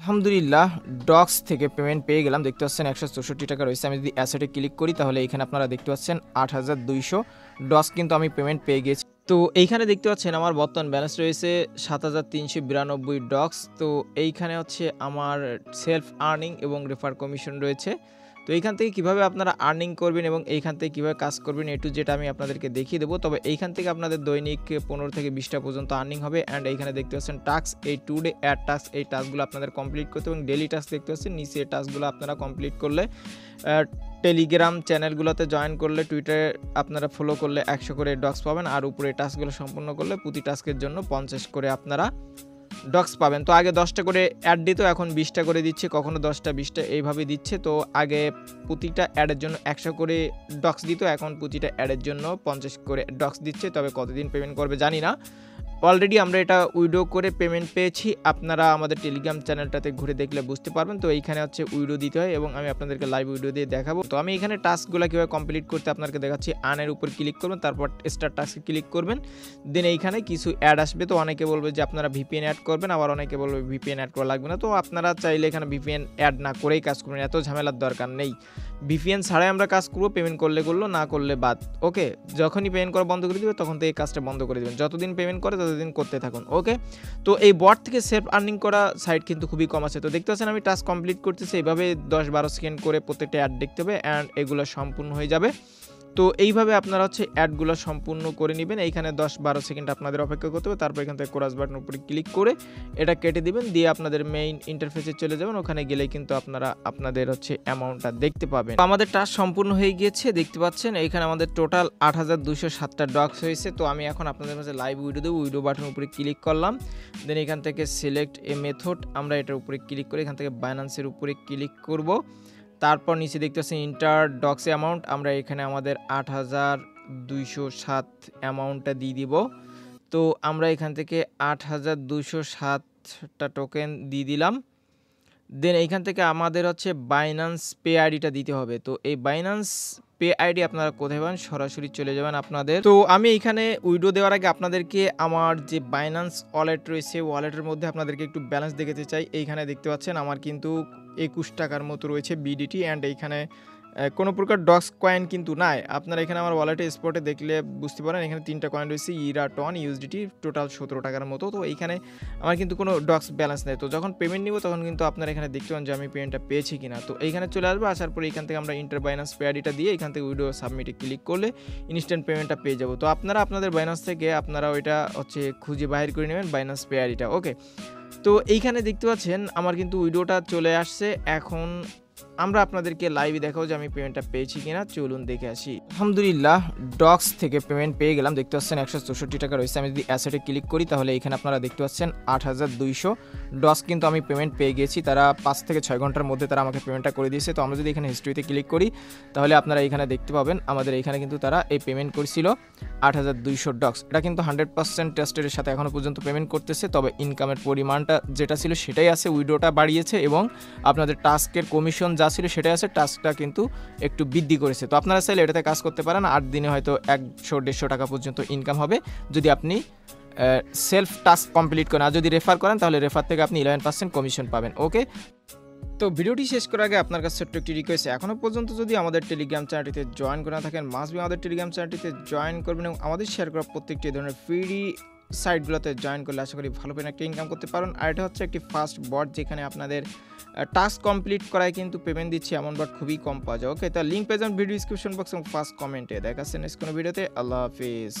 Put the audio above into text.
আলহামদুলিল্লাহ ডক্স থেকে পেমেন্ট পেয়ে গেলাম। দেখতে পাচ্ছেন 164 টাকা রয়েছে। আমি যদি অ্যাসেটে ক্লিক করি তাহলে এখানে আপনারা দেখতে পাচ্ছেন 8200 ডক্স কিন্তু আমি পেমেন্ট পেয়ে গেছি। তো এইখানে দেখতে পাচ্ছেন আমার বর্তমান ব্যালেন্স রয়েছে 7392 ডক্স। তো এইখানে হচ্ছে আমার সেলফ আর্নিং এবং রেফার কমিশন রয়েছে। তো এইখান থেকে কিভাবে আপনারা আর্নিং করবেন এবং এইখান থেকে কীভাবে কাজ করবেন টু যেটা আমি আপনাদেরকে দেখিয়ে দেবো। তবে এইখান থেকে আপনাদের দৈনিক 15 থেকে 20টা পর্যন্ত আর্নিং হবে। অ্যান্ড এইখানে দেখতে পাচ্ছেন টাস্ক, এই টুডে অ্যাড টাস্ক, এই টাস্কগুলো আপনাদের কমপ্লিট করতে এবং ডেলি টাস্ক দেখতে পাচ্ছেন নিচে এই টাস্কগুলো আপনারা কমপ্লিট করলে, টেলিগ্রাম চ্যানেলগুলোতে জয়েন করলে, টুইটারে আপনারা ফলো করলে 100 করে ডক্স পাবেন। আর উপরে টাস্কগুলো সম্পূর্ণ করলে প্রতি টাস্কের জন্য 50 করে আপনারা ডক্স পাবেন। তো আগে 10টা করে অ্যাড দিত, এখন 20টা করে দিচ্ছে, কখনো 10টা 20টা এইভাবে দিচ্ছে। তো আগে প্রতিটা অ্যাডের জন্য 100 করে ডক্স দিত, এখন প্রতিটা অ্যাডের জন্য 50 করে ডক্স দিচ্ছে। তবে কতদিন পেমেন্ট করবে জানি না। অলরেডি আমরা এটা উইড্রো করে পেমেন্ট পেয়েছি। আপনারা আমাদের টেলিগ্রাম চ্যানেলটাতে ঘুরে দেখলে বুঝতে পারবেন। তো এইখানে হচ্ছে উইড্রো দিতে হয় এবং আমি আপনাদেরকে লাইভ উইড্রো দিয়ে দেখাবো। তো আমি এখানে টাস্কগুলো কীভাবে কমপ্লিট করতে আপনাদেরকে দেখাচ্ছি। আনের উপর ক্লিক করবেন, তারপর স্টার টাস্কে ক্লিক করবেন, দেন এইখানে কিছু অ্যাড আসবে। তো অনেকে বলবে যে আপনারা ভিপিএন অ্যাড করবেন, আবার অনেকে বলবে ভিপিএন অ্যাড করা লাগবে না। তো আপনারা চাইলে এখানে ভিপিএন অ্যাড না করেই কাজ করবেন, এত ঝামেলার দরকার নেই। ভিপিএন ছাড়াই আমরা কাজ করবো, পেমেন্ট করলে করলো, না করলে বাদ। ওকে, যখনই পেমেন্ট করা বন্ধ করে দিবে তখন থেকে এই কাজটা বন্ধ করে দেবেন। যতদিন পেমেন্ট করে ততদিন করতে থাকুন। ওকে, তো এই বট থেকে সেলফ আর্নিং করা সাইট কিন্তু খুবই কম আছে। তো দেখতে পাচ্ছেন আমি টাস্ক কমপ্লিট করতেছি, এইভাবে 10-12 সেকেন্ড করে প্রত্যেকটা অ্যাড দেখতে হবে অ্যান্ড এগুলো সম্পূর্ণ হয়ে যাবে। তো এইভাবে আপনারা হচ্ছে অ্যাডগুলো সম্পূর্ণ করে নেবেন। এইখানে 10-12 সেকেন্ড আপনাদের অপেক্ষা করতে হবে। তারপর এখান থেকে ক্রস বাটনের উপরে ক্লিক করে এটা কেটে দিবেন, দিয়ে আপনাদের মেইন ইন্টারফেসে চলে যাবেন। ওখানে গেলেই কিন্তু আপনারা আপনাদের হচ্ছে অ্যামাউন্টটা দেখতে পাবেন। আমাদের টাস্ক সম্পূর্ণ হয়ে গিয়েছে, দেখতে পাচ্ছেন এইখানে আমাদের টোটাল 8207টা ডক্স হয়েছে। তো আমি এখন আপনাদের কাছে লাইভ উইডো দেবো। উইডো বাটনের উপরে ক্লিক করলাম, দেন এখান থেকে সিলেক্ট এ মেথড, আমরা এটার উপরে ক্লিক করে এখান থেকে বাইন্যান্সের উপরে ক্লিক করব। তারপর নিচে দেখতে পাচ্ছি ইন্টার ডক্স অ্যামাউন্ট, আমরা এখানে আমাদের 8207 অ্যামাউন্টটা দিয়ে দিব। তো আমরা এখান থেকে 8207টা টোকেন দিয়ে দিলাম। দেন এইখান থেকে আমাদের হচ্ছে বাইন্যান্স পে আইডিটা দিতে হবে। তো এই বাইন্যান্স পে আইডি আপনারা কোথায় পাবেন, সরাসরি চলে যাবেন আপনাদের। তো আমি এখানে উইডো দেওয়ার আগে আপনাদেরকে আমার যে বাইন্যান্স ওয়ালেট রয়েছে, ওয়ালেটের মধ্যে আপনাদেরকে একটু ব্যালেন্স দেখাতে চাই। এইখানে দেখতে পাচ্ছেন আমার কিন্তু 21 টাকার মতো রয়েছে বিডিটি, অ্যান্ড এইখানে কোনো প্রকার ডক্স কয়েন কিন্তু নাই। আপনারা এখানে আমার ওয়ালেটে স্পটে দেখলে বুঝতে পারেন, এখানে 3টা কয়েন রয়েছে, ইরা টন ইউএসডিটি, টোটাল 17 টাকার মতো। তো এইখানে আমার কিন্তু কোনো ডক্স ব্যালেন্স নেই। তো যখন পেমেন্ট নিব তখন কিন্তু আপনারা এখানে দেখতে পান যে আমি পেমেন্টটা পেয়েছি কিনা। তো এইখানে চলে আসবো, আসার পরে এখান থেকে আমরা ইন্টার বাইন্যান্স পে আইডিটা দিয়ে এখান থেকে উইডো সাবমিটে ক্লিক করলে ইনস্ট্যান্ট পেমেন্টটা পেয়ে যাবো। তো আপনারা আপনাদের বাইন্যান্স থেকে আপনারা ওইটা হচ্ছে খুঁজে বাহির করে নেবেন বাইন্যান্স পে আইডিটা। ওকে, তো এইখানে দেখতে পাচ্ছেন আমার কিন্তু উইডোটা চলে আসছে। এখন আমরা আপনাদেরকে লাইভে দেখাবো যে আমি পেমেন্টটা পেয়েছি কিনা, চলুন দেখে আসি। আলহামদুলিল্লাহ ডক্স থেকে পেমেন্ট পেয়ে গেলাম। দেখতে পাচ্ছেন 164 টাকা রয়েছে। আমি যদি অ্যাসেটে ক্লিক করি তাহলে এখানে আপনারা দেখতে পাচ্ছেন 8200 ডক্স কিন্তু আমি পেমেন্ট পেয়ে গেছি। তারা 5 থেকে 6 ঘন্টার মধ্যে তারা আমাকে পেমেন্টটা করে দিয়েছে। তো আমরা যদি এখানে হিস্ট্রিতে ক্লিক করি তাহলে আপনারা এখানে দেখতে পাবেন আমাদের এখানে কিন্তু তারা এই পেমেন্ট করেছিল 8200 ডক্স। এটা কিন্তু 100% টেস্টের সাথে এখনও পর্যন্ত পেমেন্ট করতেছে। তবে ইনকামের পরিমাণটা যেটা ছিল সেটাই আছে, উইডোটা বাড়িয়েছে এবং আপনাদের টাস্কের কমিশন যা ছিল সেটাই আছে, টাস্কটা কিন্তু একটু বৃদ্ধি করেছে। তো আপনারা চাইলে এটাতে কাজ করতে পারেন। 8 দিনে হয়তো 100-150 টাকা পর্যন্ত ইনকাম হবে যদি আপনি সেলফ টাস্ক কমপ্লিট করেন। আর যদি রেফার করেন তাহলে রেফার থেকে আপনি 11% কমিশন পাবেন। ওকে, তো ভিডিওটি শেষ করার আগে আপনার কাছে ছোট্ট একটি রিকোয়েস্ট, এখনও পর্যন্ত যদি আমাদের টেলিগ্রাম চ্যানেলটিতে জয়েন করে না থাকেন মাস্ট বি আমাদের টেলিগ্রাম চ্যানেলটিতে জয়েন করবেন এবং আমাদের শেয়ার করা প্রত্যেকটি ধরনের ফ্রি সাইটগুলোতে জয়েন করলে আশা করি ভালো পেন একটা ইনকাম করতে পারেন। আর এটা হচ্ছে একটি ফাস্ট বট, যেখানে আপনাদের টাস্ক কমপ্লিট করায় কিন্তু পেমেন্ট দিচ্ছে, এমন বট খুবই কম পাওয়া যায়। ওকে, তার লিঙ্ক পেয়ে যাবেন ভিডিও ডিসক্রিপশন বক্স এবং ফার্স্ট কমেন্টে। দেখা যাচ্ছে নেক্সট কোনো ভিডিওতে। আল্লাহ হাফিজ।